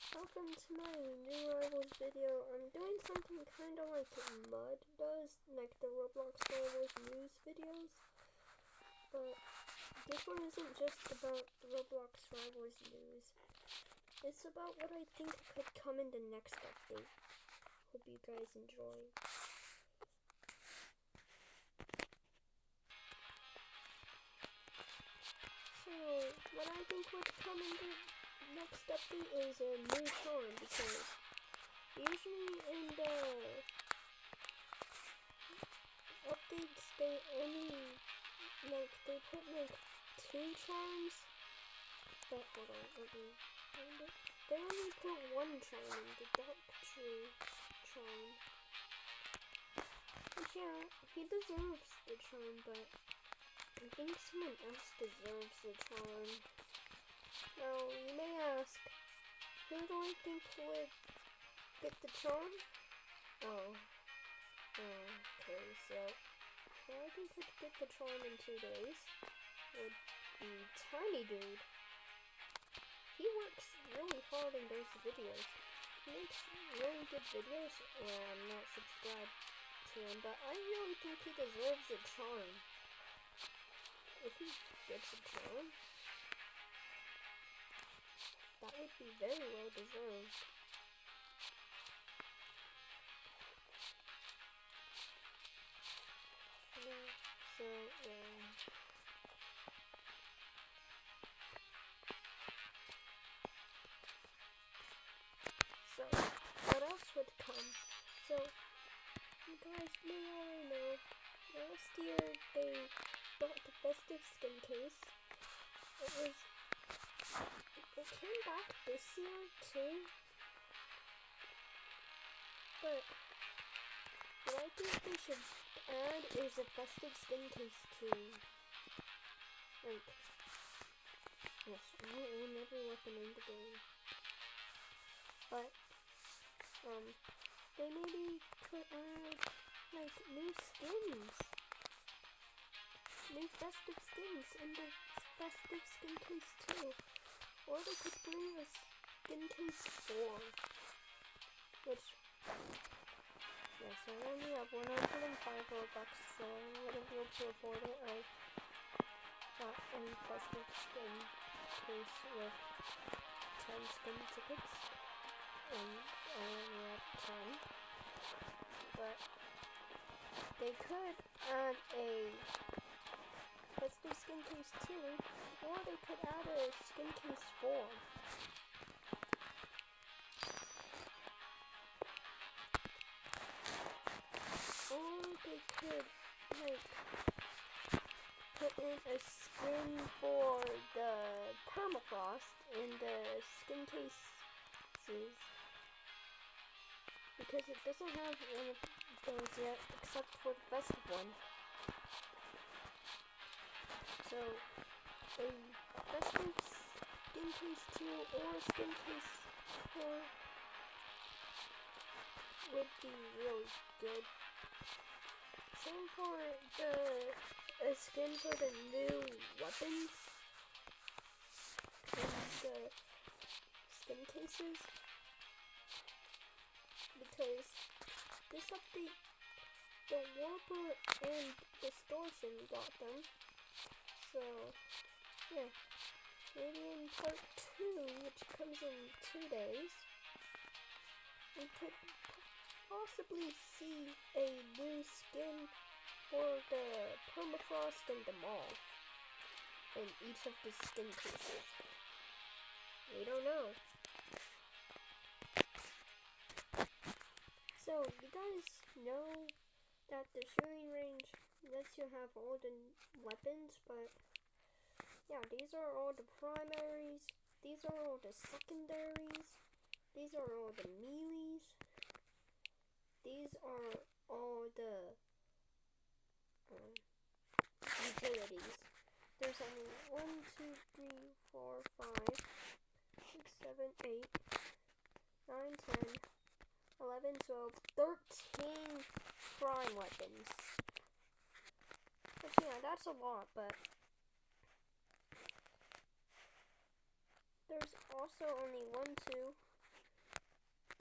Welcome to my new Rivals video. I'm doing something kind of like Mud does, like the Roblox Rivals news videos. But this one isn't just about the Roblox Rivals news. It's about what I think could come in the next update. Hope you guys enjoy. So, what I think would come in the next update is a new charm, because usually in the updates they only they put like 2 charms, but hold on, let me find it. They only put 1 charm in, the dark tree charm. Which, yeah, he deserves the charm, but I think someone else deserves the charm. Now, you may ask, who do I think would get the charm? Okay, so who I think would get the charm in 2 days would be Tiny Dude. He works really hard in those videos. He makes really good videos. Well, I'm not subscribed to him, but I really think he deserves a charm. If he gets a charm, that would be very well deserved. So, what else would come? So, you guys may already know, last year they bought the festive skin case. It came back this year too, but what I think they should add is a festive skin case too. Like, yes, I own every weapon in the game. But, they maybe could add, like, new skins. New festive skins in the festive skin case too. Or they could bring a skin case 4. Which, yes, I only have 105 Robux, so I wouldn't be able to afford it. I got a festive skin case with 10 skin tickets, and I only have 10. But they could add a festive skin case 2, or they could add a skin case 4. Or they could, like, put in a skin for the permafrost in the skin cases, because it doesn't have one of those yet, except for the festive one. So, a festive skin case 2 or skin case 4 would be really good. Same for a skin for the new weapons and the skin cases, because this update, the Warper and Distortion got them. So, yeah, maybe in part 2, which comes in 2 days, we could possibly see a new skin for the permafrost and the moth in each of the skin cases. We don't know. So, you guys know that the shooting range lets you have all the weapons, but yeah, these are all the primaries, these are all the secondaries, these are all the melees, these are all the utilities. There's only 1, 2, 3, 4, 5, 6, 7, 8, 9, 10, 11, 12, 13 prime weapons. Which, yeah, that's a lot, but there's also only 1, 2,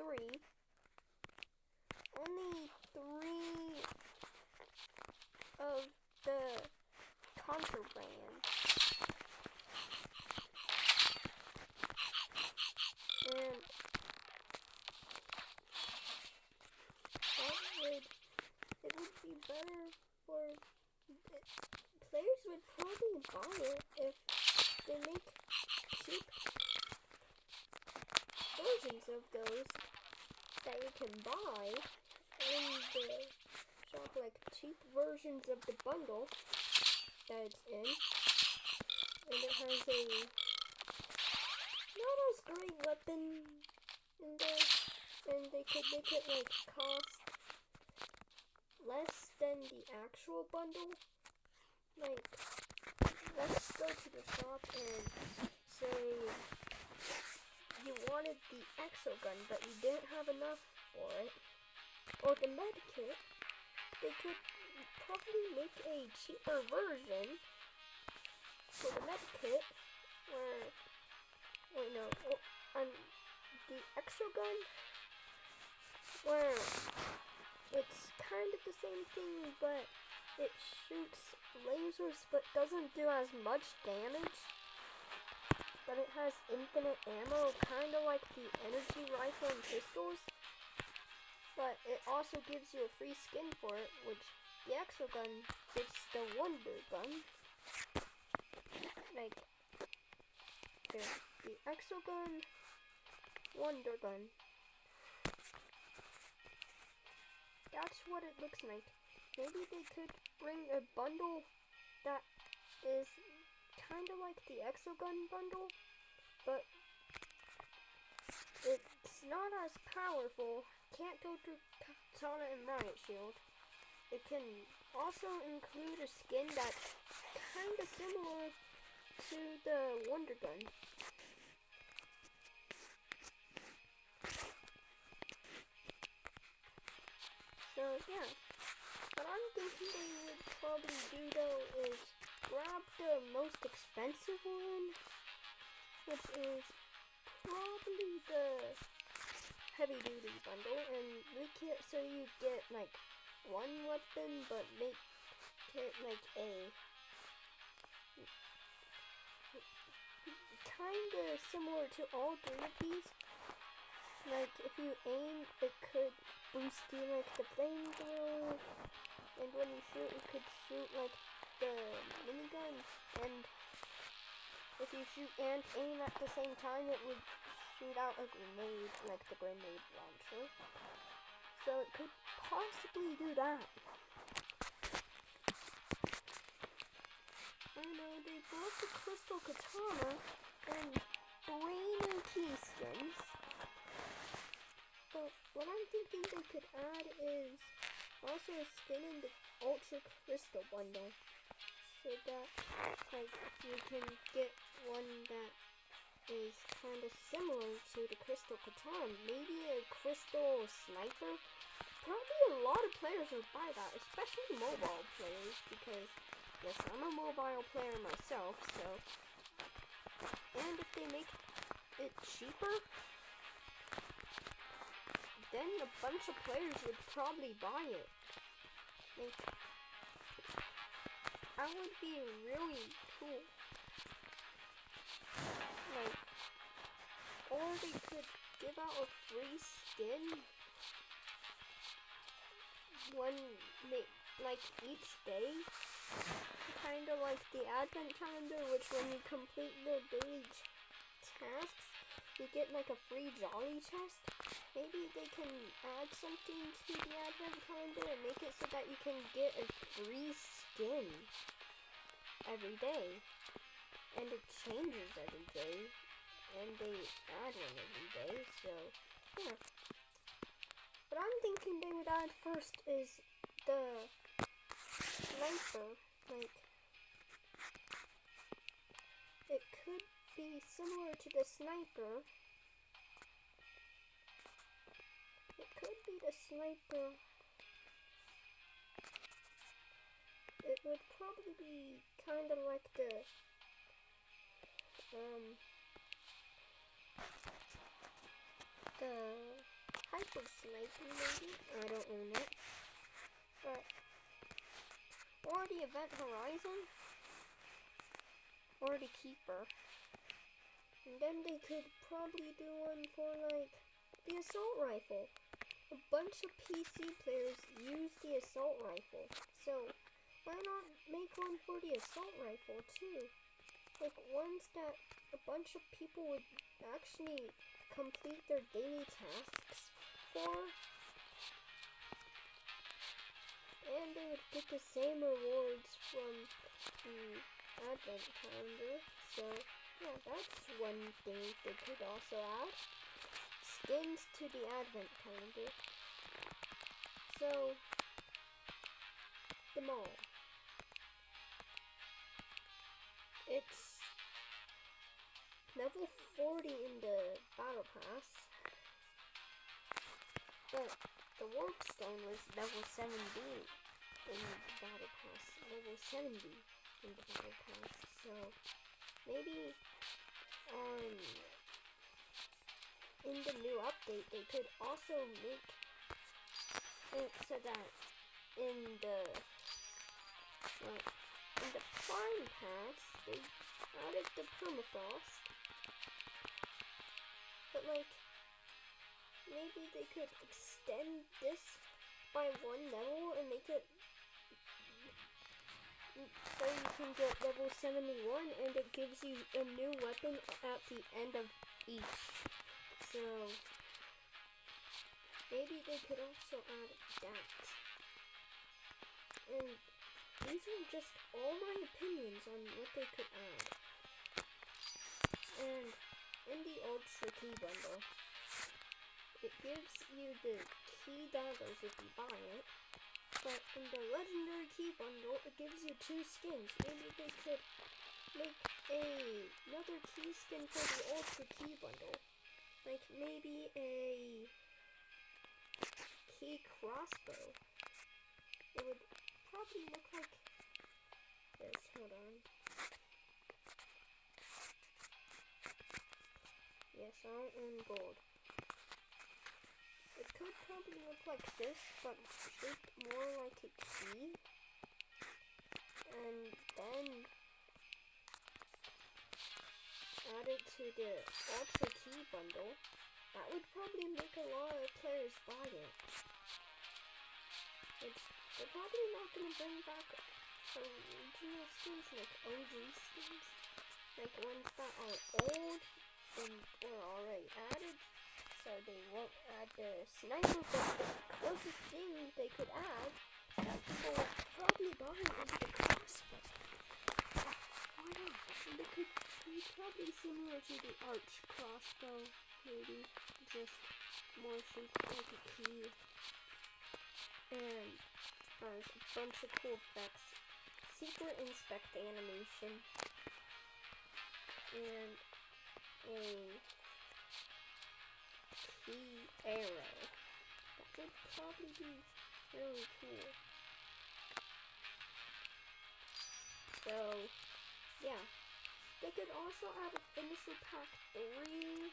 3. Only 3 of the contraband. And it would be better for players would probably buy it if they make cheap versions of those that you can buy in the shop, like cheap versions of the bundle that it's in, and it has a not as great weapon in there, and they could make it like cost less than the actual bundle. Like, let's go to the shop and say you wanted the exo gun, but you didn't have enough for it, or the med kit. They could probably make a cheaper version for the med kit, where, wait no, the exo gun, where it's kind of the same thing, but it shoots lasers but doesn't do as much damage. But it has infinite ammo, kind of like the energy rifle and pistols. But it also gives you a free skin for it, which the exo gun is the wonder gun. Like, the exo gun, wonder gun. That's what it looks like. Maybe they could bring a bundle that is kind of like the exo gun bundle, but it's not as powerful. Can't go through Katana and Riot Shield. It can also include a skin that's kind of similar to the Wonder Gun. So yeah, what I'm thinking they would probably do though is grab the most expensive one, which is probably the heavy duty bundle, and make it so you get like one weapon, but make it like a kind of similar to all 3 of these. Like if you aim, it could boost you like the flamethrower, and when you shoot, it could shoot like the minigun, and if you shoot and aim at the same time, it would shoot out a grenade, like the grenade launcher. So it could possibly do that. I know they brought the crystal katana and 3 new key skins. But what I'm thinking they could add is also a skin in the Ultra Crystal bundle, so that like you can get one that is kind of similar to the Crystal Katana, maybe a Crystal Sniper. Probably a lot of players would buy that, especially mobile players, because yes, I'm a mobile player myself, so, and if they make it cheaper, then a bunch of players would probably buy it. Like, that would be really cool. Like, or they could give out a free skin when like each day, kind of like the advent calendar, which when you complete the daily tasks, you get like a free jolly chest. Maybe they can add something to the advent calendar and make it so that you can get a free skin every day, and it changes every day, and they add one every day. So yeah, what I'm thinking they would add first is the sniper. Like, it could be similar to the sniper. It could be the sniper. It would probably be kind of like the type of sniping maybe. I don't own it. But or the Event Horizon or the Keeper. And then they could probably do one for like the Assault Rifle. A bunch of PC players use the Assault Rifle. So why not make one for the Assault Rifle too? Like ones that a bunch of people would actually complete their daily tasks for. And they would get the same rewards from the Advent Calendar. So yeah, that's one thing they could also add. Skins to the Advent Calendar. So, the mall. It's level 40 in the Battle Pass. But the Warpstone was level 70 in the Battle Pass. Level 70 in the Battle Pass. So, maybe in the new update they could also make it so that in the Prime Pass they added the permafrost, but like maybe they could extend this by one level and make it so you can get level 71 and it gives you a new weapon at the end of each. So maybe they could also add that. And these are just all my opinions on what they could add. And in the Ultra Key Bundle, it gives you the key daggers if you buy it. But in the Legendary Key Bundle, it gives you 2 skins. Maybe they could make another key skin for the Ultra Key Bundle. Like maybe a key crossbow. It would probably look like this. Hold on. Yes, I don't own gold. It could probably look like this, but shaped more like a key. And then add it to the Ultra Key Bundle. That would probably make a lot of players buy it. They're probably not going to bring back original skins like OG skins. Like ones that are old and were already added. So they won't add the sniper, but the closest thing they could add that people would probably buy is the crossbow. Why not? And it could be probably similar to the arch crossbow, maybe. Just more shaped like a key. And has a bunch of cool effects. Secret inspect animation. And a key arrow. That would probably be really cool. So, yeah. They could also add a finisher pack 3.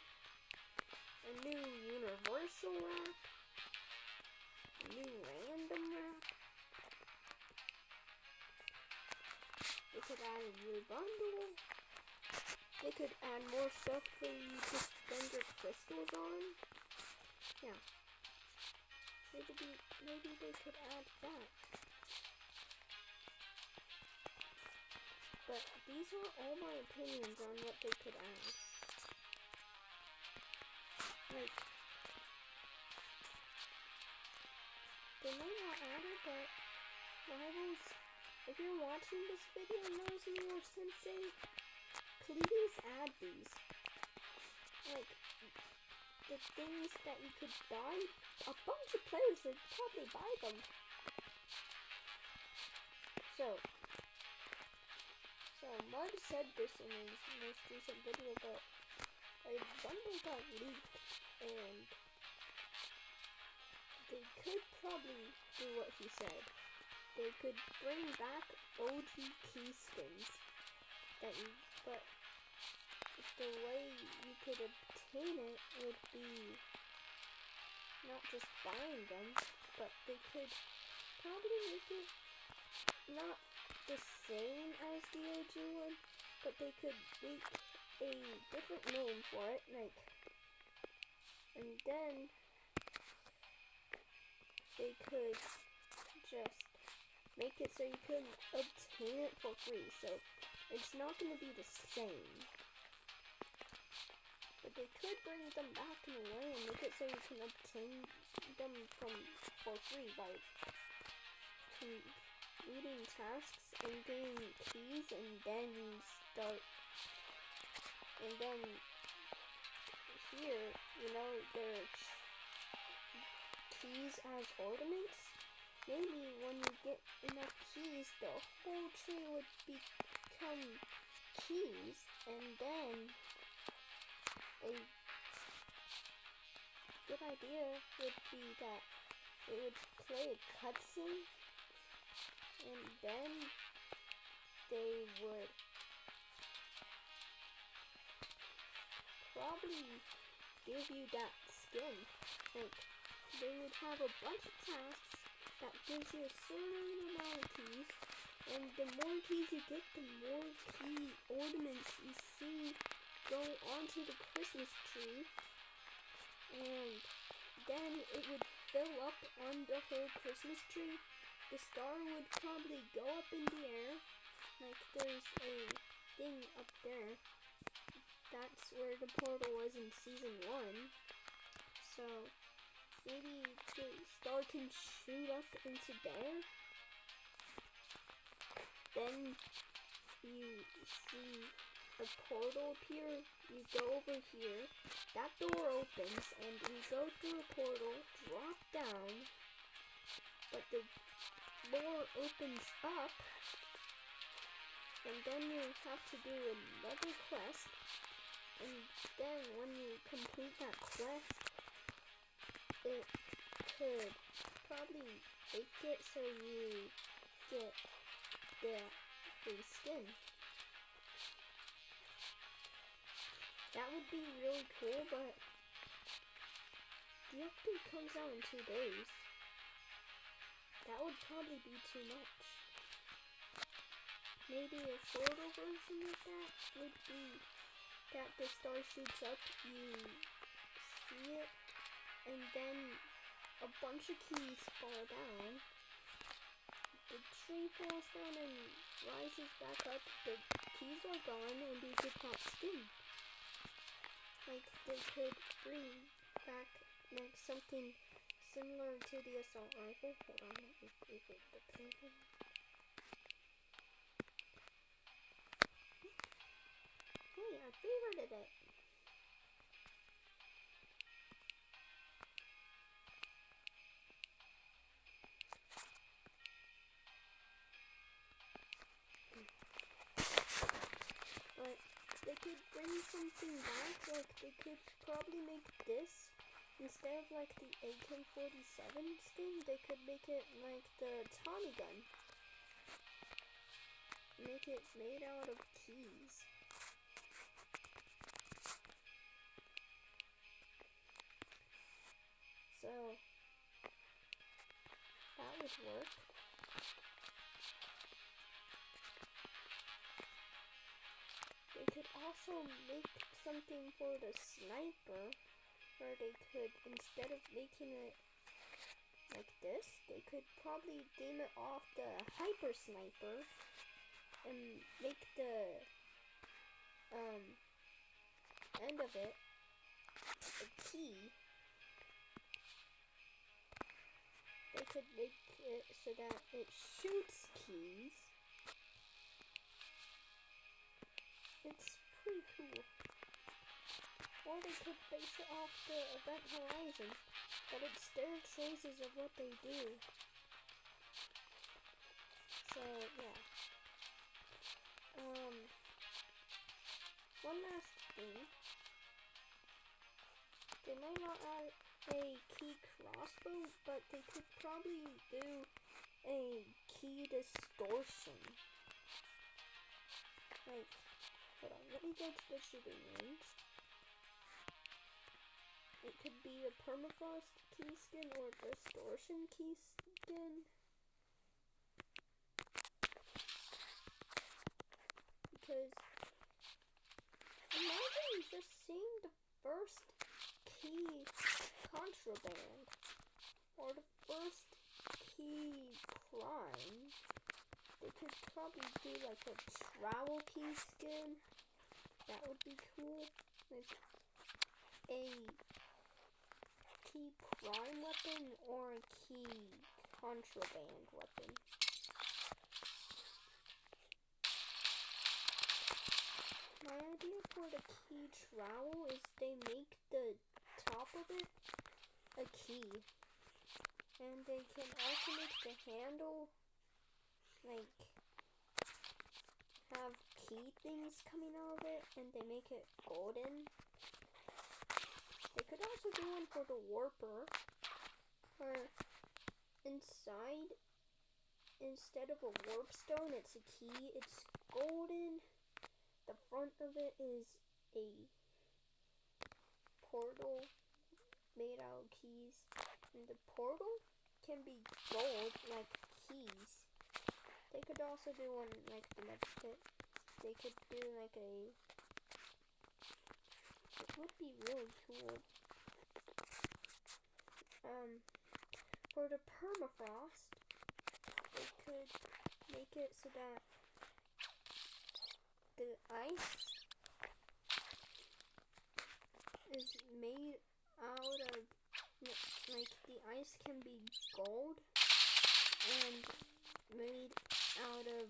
A new universal wrap, a new random wrap. They could add a new bundle. They could add more stuff for you to spend your crystals on. Yeah. Maybe they could add that. But these are all my opinions on what they could add. Like, they may not add it, but rivals, if you're watching this video knows me or Sensei, please add these. Like, the things that you could buy, a bunch of players would probably buy them. So Mud said this in his most recent video, but a bundle got leaked, and they could probably do what he said. They could bring back OG key skins but the way you could obtain it would be not just buying them, but they could probably make it not the same as the OG one, but they could make a different name for it, like, and then they could just make it so you can obtain it for free. So it's not going to be the same, but they could bring them back in a way and make it so you can obtain them for free by completing tasks and getting keys, and then here, you know, there's keys as ornaments. Maybe when you get enough keys, the whole tree would become keys, and then a good idea would be that it would play a cutscene, and then they would probably give you that skin. Like, they would have a bunch of tasks that gives you a certain amount of keys, and the more keys you get, the more key ornaments you see go onto the Christmas tree, and then it would fill up on the whole Christmas tree. The star would probably go up in the air, like there's a thing up there. That's where the portal was in season 1. So maybe the star can shoot up into there. Then you see a portal appear. You go over here. That door opens, and you go through a portal, drop down, but the door opens up, and then you have to do another quest. And then when you complete that quest, it could probably make it so you get the free skin. That would be really cool, but the update comes out in 2 days. That would probably be too much. Maybe a shorter version of that would be that the star shoots up, you see it, and then a bunch of keys fall down. The tree falls down and rises back up, the keys are gone, and you get that skin. Like, they could bring back like something similar to the assault rifle. Hold on, let me favorite the playable. Hey, I favorited it. But they could bring something back, like they could probably make this, instead of like the AK-47 skin, they could make it like the Tommy gun. Make it made out of keys. So that would work. They could also make something for the sniper, where they could, instead of making it like this, they could probably game it off the hyper sniper and make the end of it a key. They could make it so that it shoots keys. It's pretty cool. Or they could base it off the event horizon, but it's their choices of what they do. So yeah. One last thing. They might not add a key crossbow, but they could probably do a key distortion. Like, hold on, let me go to the shooting range. It could be a permafrost key skin or a distortion key skin. Because imagine just seeing the first key contraband or the first key crime. They could probably do like a travel key skin. That would be cool. Like a key crime weapon or a key contraband weapon. My idea for the key trowel is they make the top of it a key. And they can also make the handle like have key things coming out of it, and they make it golden. They could also do one for the warper, where inside, instead of a warp stone, it's a key. It's golden. The front of it is a portal made out of keys, and the portal can be gold like keys. They could also do one like the next pit. They could do like a. It would be really cool. For the permafrost, they could make it so that the ice is made out of, like, the ice can be gold and made out of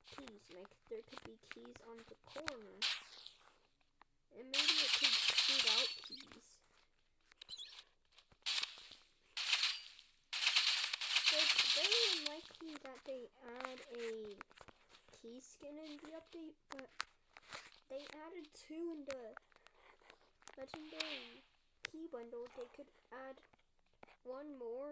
keys. Like, there could be keys on the corners, and maybe it could shoot out keys. But it's very unlikely that they add a key skin in the update, but they added 2 in the legendary key bundle. They could add 1 more